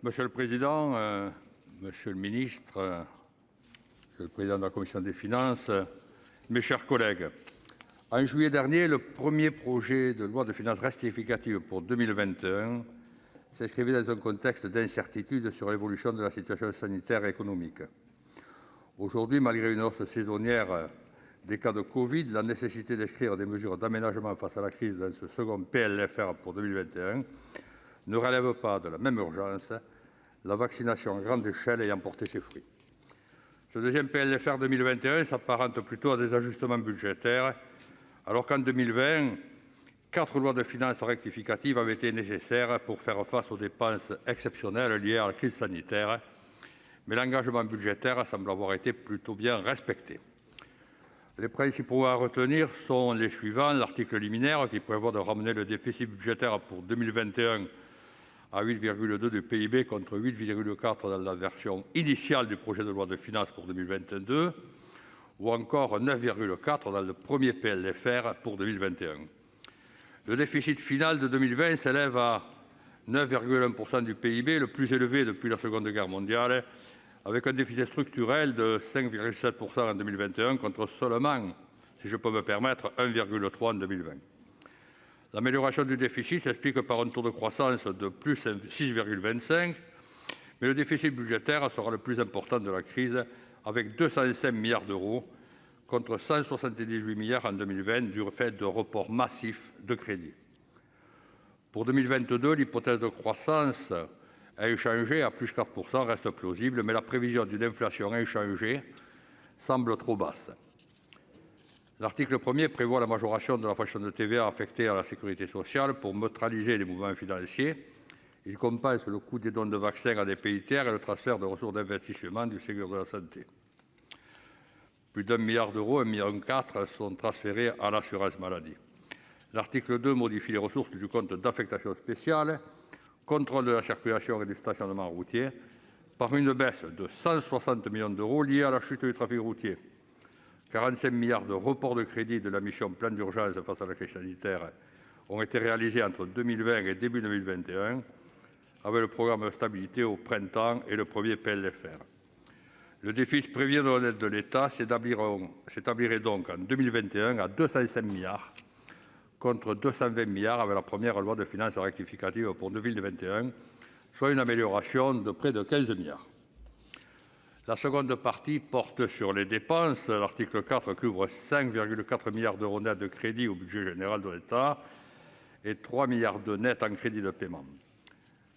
Monsieur le Président, Monsieur le Ministre, Monsieur le Président de la Commission des Finances, mes chers collègues, en juillet dernier, le premier projet de loi de finances rectificative pour 2021 s'inscrivait dans un contexte d'incertitude sur l'évolution de la situation sanitaire et économique. Aujourd'hui, malgré une hausse saisonnière des cas de Covid, la nécessité d'inscrire des mesures d'aménagement face à la crise dans ce second PLFR pour 2021 ne relève pas de la même urgence, la vaccination à grande échelle ayant porté ses fruits. Ce deuxième PLFR 2021 s'apparente plutôt à des ajustements budgétaires, alors qu'en 2020, 4 lois de finances rectificatives avaient été nécessaires pour faire face aux dépenses exceptionnelles liées à la crise sanitaire, mais l'engagement budgétaire semble avoir été plutôt bien respecté. Les principaux à retenir sont les suivants. L'article liminaire qui prévoit de ramener le déficit budgétaire pour 2021 à 8,2 du PIB contre 8,4 dans la version initiale du projet de loi de finances pour 2022, ou encore 9,4 dans le premier PLFR pour 2021. Le déficit final de 2020 s'élève à 9,1% du PIB, le plus élevé depuis la Seconde Guerre mondiale, avec un déficit structurel de 5,7% en 2021 contre seulement, si je peux me permettre, 1,3% en 2020. L'amélioration du déficit s'explique par un taux de croissance de plus 6,25%, mais le déficit budgétaire sera le plus important de la crise, avec 205 milliards d'euros contre 178 milliards en 2020, du fait de reports massifs de crédits. Pour 2022, l'hypothèse de croissance inchangée à plus 4% reste plausible, mais la prévision d'une inflation inchangée semble trop basse. L'article 1er prévoit la majoration de la fraction de TVA affectée à la sécurité sociale pour neutraliser les mouvements financiers. Il compense le coût des dons de vaccins à des pays tiers et le transfert de ressources d'investissement du Ségur de la santé. Plus d'1 milliard d'euros, 1,4 milliard, sont transférés à l'assurance maladie. L'article 2 modifie les ressources du compte d'affectation spéciale, contrôle de la circulation et du stationnement routier, par une baisse de 160 millions d'euros liée à la chute du trafic routier. 45 milliards de reports de crédit de la mission plan d'urgence face à la crise sanitaire ont été réalisés entre 2020 et début 2021, avec le programme de stabilité au printemps et le premier PLFR. Le déficit prévu de la dette de l'État s'établirait donc en 2021 à 205 milliards, contre 220 milliards avec la première loi de finances rectificative pour 2021, soit une amélioration de près de 15 milliards. La seconde partie porte sur les dépenses. L'article 4 couvre 5,4 milliards d'euros net de crédit au budget général de l'État et 3 milliards de net en crédit de paiement.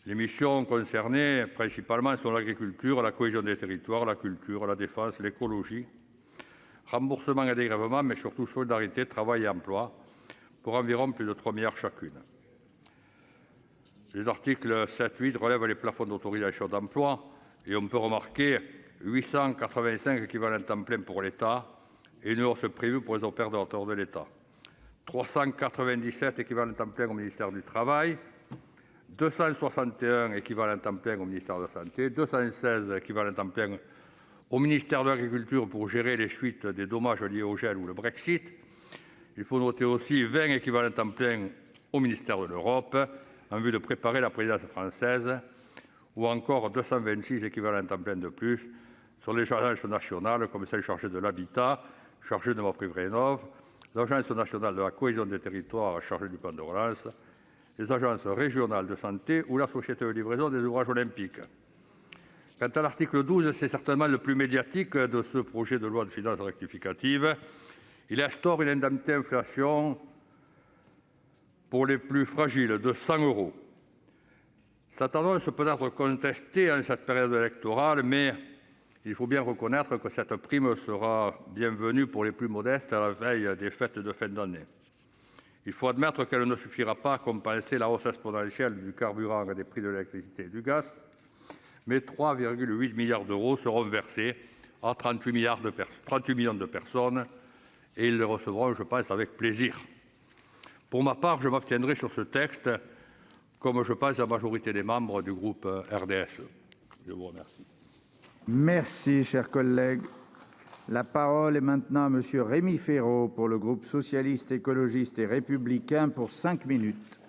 Les missions concernées principalement sont l'agriculture, la cohésion des territoires, la culture, la défense, l'écologie, remboursement et dégrèvement, mais surtout solidarité, travail et emploi, pour environ plus de 3 milliards chacune. Les articles 7 et 8 relèvent les plafonds d'autorisation d'emploi et on peut remarquer 885 équivalents temps plein pour l'État et une hausse prévue pour les opérateurs de l'État. 397 équivalents temps plein au ministère du Travail, 261 équivalents temps plein au ministère de la Santé, 216 équivalents temps plein au ministère de l'Agriculture pour gérer les suites des dommages liés au gel ou le Brexit. Il faut noter aussi 20 équivalents temps plein au ministère de l'Europe en vue de préparer la présidence française, ou encore 226 équivalents temps plein de plus sur les agences nationales comme celle chargée de l'habitat, chargée de MaPrimeRénov', l'Agence nationale de la cohésion des territoires chargée du plan de relance, les agences régionales de santé ou la société de livraison des ouvrages olympiques. Quant à l'article 12, c'est certainement le plus médiatique de ce projet de loi de finances rectificative. Il instaure une indemnité inflation pour les plus fragiles de 100 €. Cette annonce peut être contestée en cette période électorale, mais il faut bien reconnaître que cette prime sera bienvenue pour les plus modestes à la veille des fêtes de fin d'année. Il faut admettre qu'elle ne suffira pas à compenser la hausse exponentielle du carburant et des prix de l'électricité et du gaz, mais 3,8 milliards d'euros seront versés à 38 millions de personnes et ils les recevront, je pense, avec plaisir. Pour ma part, je m'abstiendrai sur ce texte, comme je pense la majorité des membres du groupe RDSE. Je vous remercie. Merci, cher collègue. La parole est maintenant à Monsieur Rémi Féraud pour le groupe socialiste, écologiste et républicain pour 5 minutes.